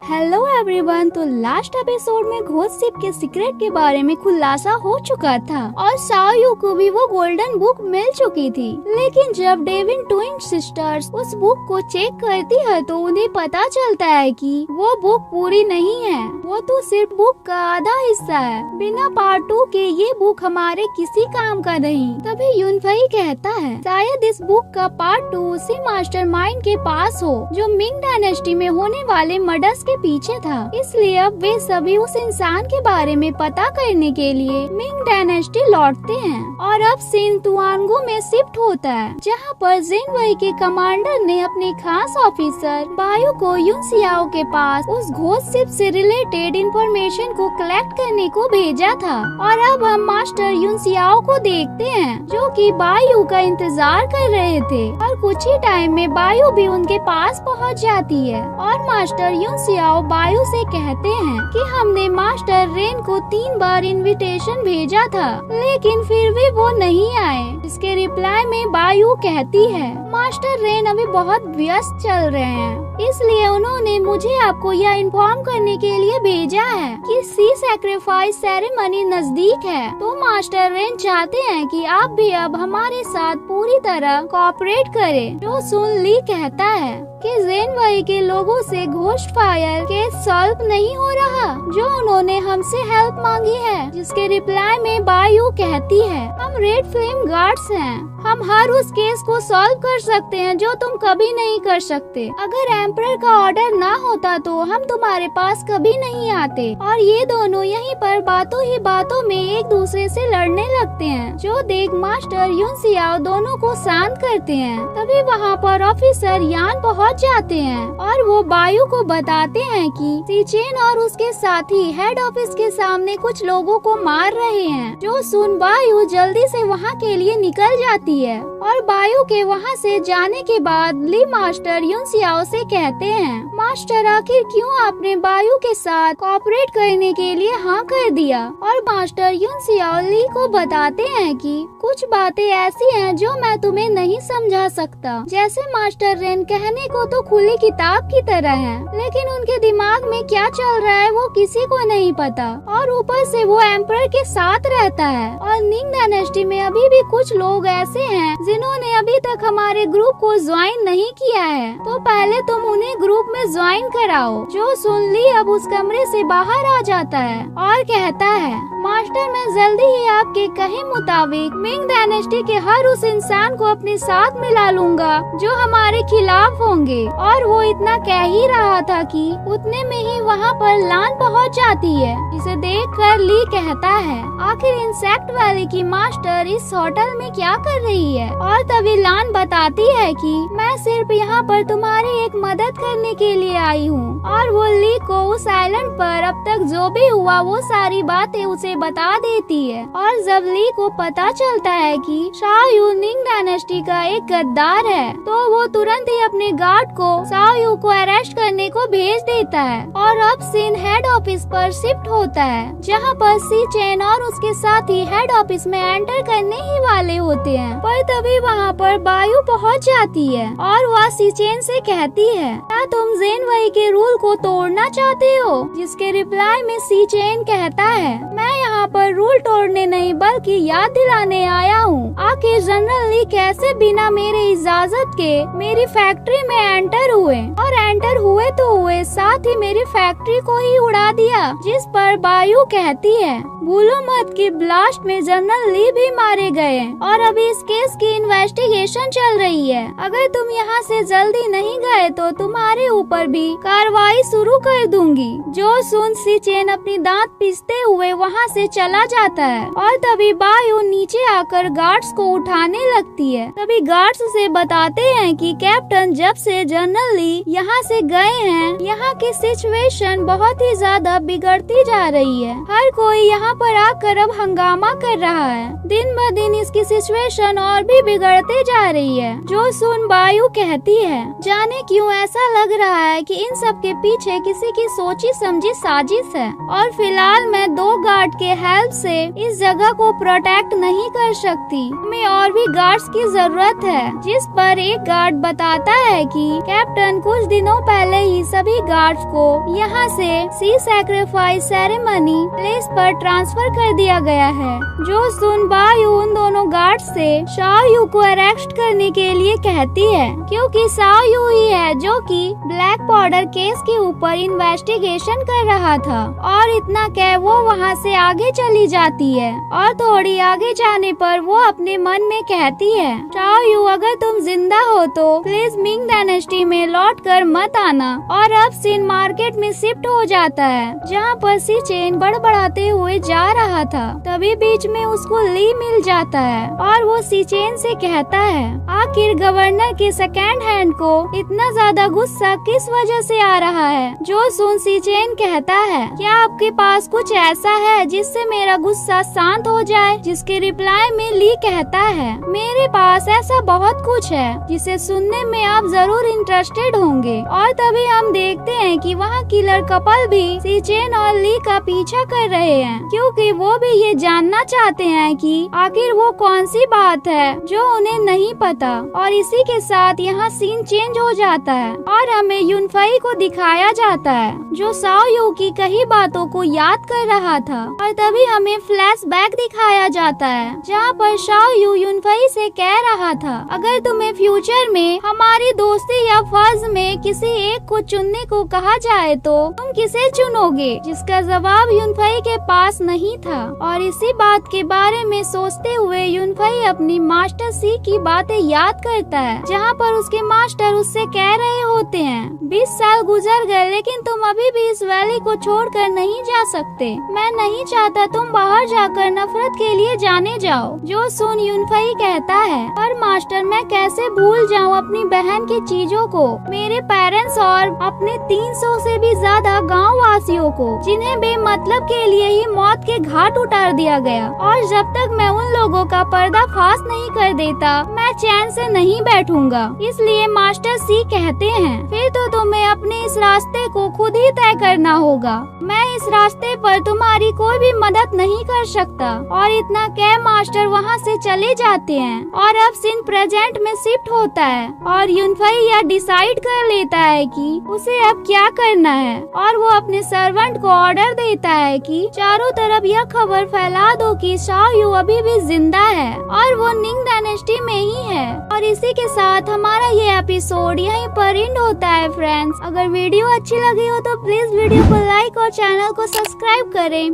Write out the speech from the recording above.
Hello everyone. तो last episode में ghost ship के सीक्रेट के बारे में खुलासा हो चुका था और साओ को भी वो गोल्डन बुक मिल चुकी थी। लेकिन जब डेविन ट्विन सिस्टर्स उस बुक को चेक करती है तो उन्हें पता चलता है कि वो बुक पूरी नहीं है, वो तो सिर्फ बुक का आधा हिस्सा है। बिना पार्ट 2 के ये बुक हमारे किसी काम का नहीं। तभी यूनफई कहता है शायद इस बुक का पार्ट 2 उसी मास्टरमाइंड के पास हो जो मिंग डायनेस्टी में होने वाले मर्डर्स के पीछे था। इसलिए अब वे सभी उस इंसान के बारे में पता करने के लिए मिंग डायनेस्टी लौटते हैं और अब सीन तुआनगो में शिफ्ट होता है, जहां पर जेनवई के कमांडर ने अपने खास ऑफिसर बायो को युन सियाओ के पास उस घोस्ट शिप से रिलेटेड इंफॉर्मेशन को कलेक्ट करने को भेजा था। और अब हम मास्टर युन सियाओ को देखते हैं जो कि बायो का इंतजार कर रहे थे और कुछ ही टाइम में बायो भी उनके पास पहुंच जाती है और मास्टर युन सियाओ बायो से कहते हैं कि हमने मास्टर रेन को 3 बार इनविटेशन भेजा था लेकिन फिर भी वो नहीं आए। इसके रिप्लाई में बायो कहती है मास्टर रेन अभी बहुत व्यस्त चल रहे हैं, इसलिए उन्होंने मुझे आपको यह इन्फॉर्म करने के लिए भेजा है कि सी सैक्रिफाइस सेरेमनी नजदीक है। तो मास्टर रेन चाहते हैं कि आप भी अब हमारे साथ पूरी तरह कोऑपरेट करें। जो सुन ली कहता है कि जेनवई के लोगों से घोस्ट फायर केस सॉल्व नहीं हो रहा जो उन्होंने हमसे हेल्प मांगी है। जिसके रिप्लाई में बायो कहती है हम रेड फ्लेम गार्ड्स हैं, हम हर उस केस को सॉल्व कर सकते हैं जो तुम कभी नहीं कर सकते। अगर एम्परर का ऑर्डर ना होता तो हम तुम्हारे पास कभी नहीं आते। और ये दोनों यहीं पर बातों ही बातों में एक दूसरे से लड़ने लगते हैं। जो देख मास्टर युन सियाओ दोनों को शांत करते हैं। तभी वहाँ पर ऑफिसर यान पहुँच जाते हैं और वो बायो को बताते हैं कि सीचेन और उसके साथी हेड ऑफिस के सामने कुछ लोगों को मार रहे हैं। जो सुन बायो जल्दी से वहाँ के लिए निकल जाती है और बायो के वहाँ से जाने के बाद ली मास्टर युन सियाओ से कहते हैं मास्टर आखिर क्यों आपने बायो के साथ कोऑपरेट करने के लिए हाँ कर दिया। और मास्टर युन सियाओ ली को बताते हैं कि कुछ बातें ऐसी हैं जो मैं तुम्हें नहीं समझा सकता। जैसे मास्टर रेन कहने को तो खुली किताब की तरह है लेकिन उनके दिमाग में क्या चल रहा है वो किसी को नहीं पता। और ऊपर से वो एम्परर के साथ रहता है। और मिंग डायनेस्टी में अभी भी कुछ लोग ऐसे हैं जिन्होंने अभी तक हमारे ग्रुप को ज्वाइन नहीं किया है, तो पहले तुम उन्हें ग्रुप में ज्वाइन कराओ। जो सुन ली अब उस कमरे से बाहर आ जाता है और कहता है मास्टर मैं जल्दी ही आपके कहे मुताबिक मिंग डायनेस्टी के हर उस इंसान को अपने साथ मिला लूंगा जो हमारे खिलाफ होंगे। और वो इतना कह ही रहा था कि उतने में ही वहाँ पर लान पहुँच जाती है। इसे देखकर ली कहता है आखिर इंसेक्ट वैली की मास्टर इस होटल में क्या कर रही है। और तभी लान बताती है कि मैं सिर्फ यहाँ पर तुम्हारी एक मदद करने के लिए आई हूँ। और वो ली को उस आइलैंड पर अब तक जो भी हुआ वो सारी बातें उसे बता देती है। और जब ली को पता चलता है कि शाओ मिंग डायनेस्टी का एक गद्दार है तो वो तुरंत ही अपने गार्ड को शाओ को अरेस्ट करने को भेज देता है। और अब सीन हेड ऑफिस पर शिफ्ट होता है जहाँ पर सी चेन और उसके साथी हेड ऑफिस में एंटर करने ही वाले होते हैं। पर तभी वहाँ पर बायो पहुँच जाती है और वह सी चेन से कहती है क्या तुम जेनवई के रूल को तोड़ना चाहते हो। जिसके रिप्लाई में सी चेन कहता है मैं यहाँ पर रूल तोड़ने नहीं बल्कि याद दिलाने आया हूँ आखिर जनरल ली कैसे बिना मेरे इजाजत के मेरी फैक्ट्री में एंटर हुए और एंटर हुए तो हुए साथ ही मेरी फैक्ट्री को ही उड़ा दिया। जिस पर बायो कहती है भूलो मत कि ब्लास्ट में जनरल ली भी मारे गए और अभी इस केस की इन्वेस्टिगेशन चल रही है। अगर तुम यहाँ से जल्दी नहीं गए तो तुम्हारे ऊपर भी कार्रवाई शुरू कर दूंगी। जो सुन सी चेन अपनी दांत पीसते हुए वहाँ से चला जाता है और तभी बायो नीचे आकर गार्ड्स को उठाने लगती है। तभी गार्ड्स से बताते हैं कि कैप्टन जब से जनरल ली यहाँ से गए हैं यहाँ की सिचुएशन बहुत ही ज्यादा बिगड़ती जा रही है। हर कोई यहाँ पर आकर अब हंगामा कर रहा है। दिन ब दिन इसकी सिचुएशन और भी बिगड़ते जा रही है। जो सुन बायो कहती है जाने क्यों ऐसा लग रहा है कि इन सब के पीछे किसी की सोची समझी साजिश है और फिलहाल मैं 2 गार्ड के हेल्प से इस जगह को प्रोटेक्ट नहीं कर सकती। हमें और भी गार्ड्स की जरूरत है। जिस पर एक गार्ड बताता है कि कैप्टन कुछ दिनों पहले ही सभी गार्ड्स को यहाँ से सी सैक्रिफाइस सेरेमनी प्लेस पर ट्रांसफर कर दिया गया है। जो सुन बायू उन दोनों गार्ड से शाओयू को अरेस्ट करने के लिए कहती है, क्योंकि शाओयू ही है जो कि ब्लैक पाउडर केस के ऊपर इन्वेस्टिगेशन कर रहा था। और इतना कह वो वहाँ से आगे चली जाती है और थोड़ी आगे जाने पर वो अपने मन में कहती है, शाओयू अगर तुम जिंदा हो तो प्लीज मिंग डायनेस्टी में लौट कर मत आना। और अब सीन मार्केट में शिफ्ट हो जाता है जहाँ पर सी चेन बड़बड़ाते हुए जा रहा था। तभी बीच में उसको ली मिल जाता है और वो सी चेन से कहता है, आखिर गवर्नर के सेकंड हैंड को इतना ज्यादा गुस्सा किस वजह से आ रहा है। जो सुन सी चेन कहता है, क्या आपके पास कुछ ऐसा है जिससे मेरा गुस्सा शांत हो जाए। जिसके रिप्लाई में ली कहता है, मेरे पास ऐसा बहुत कुछ है जिसे सुनने में आप जरूर इंटरेस्टेड होंगे। और तभी हम देखते हैं कि वहाँ किलर कपल भी सी चेन और ली का पीछा कर रहे हैं, क्योंकि वो भी ये जानना चाहते हैं कि आखिर वो कौन सी बात है जो उन्हें नहीं पता। और इसी के साथ यहाँ सीन चेंज हो जाता है और हमें यूनफई को दिखाया जाता है जो शाओयू की कई बातों को याद कर रहा था। और तभी हमें फ्लैशबैक दिखाया जाता है जहाँ पर शाओयू यूनफई से कह रहा था, अगर तुम्हें फ्यूचर में हमारी दोस्ती या फर्ज में किसी एक को चुनने को कहा जाए तो तुम किसे चुनोगे। जिसका जवाब यूनफई के पास नहीं था। और इसी बात के बारे में सोचते हुए यूनफई अपनी मास्टर सी की बातें याद करता है, जहाँ पर उसके मास्टर उससे कह रहे होते हैं, 20 साल गुजर गए लेकिन तुम अभी भी इस वैली को छोड़कर नहीं जा सकते। मैं नहीं चाहता तुम बाहर जाकर नफरत के लिए जाने जाओ। जो सुन यूनफई कहता है, पर मास्टर मैं कैसे भूल जाऊँ अपनी बहन की चीजों को, मेरे पेरेंट्स और अपने 300 से भी ज्यादा गाँव वासियों को, जिन्हें बेमतलब के लिए ही मौत के घाट उतार दिया गया। और जब तक मैं उन लोगों का पर्दाफाश नहीं कर देता मैं चैन से नहीं बैठूंगा। इसलिए मास्टर सी कहते हैं, फिर तो तुम्हें अपने इस रास्ते को खुद ही तय करना होगा। मैं इस रास्ते पर तुम्हारी कोई भी मदद नहीं कर सकता। और इतना कह मास्टर वहाँ से चले जाते हैं। और अब सीन प्रेजेंट में शिफ्ट होता है और यूनफई यह डिसाइड कर लेता है कि उसे अब क्या करना है। और वो अपने सर्वेंट को ऑर्डर देता है कि चारों तरफ यह खबर फैला दो कि शाओयू अभी भी जिंदा है और वो निंग डायनेस्टी में ही है। और इसी के साथ हमारा ये एपिसोड यहीं पर एंड होता है फ्रेंड्स। अगर वीडियो अच्छी लगी हो तो प्लीज वीडियो को लाइक और चैनल को सब्सक्राइब करें।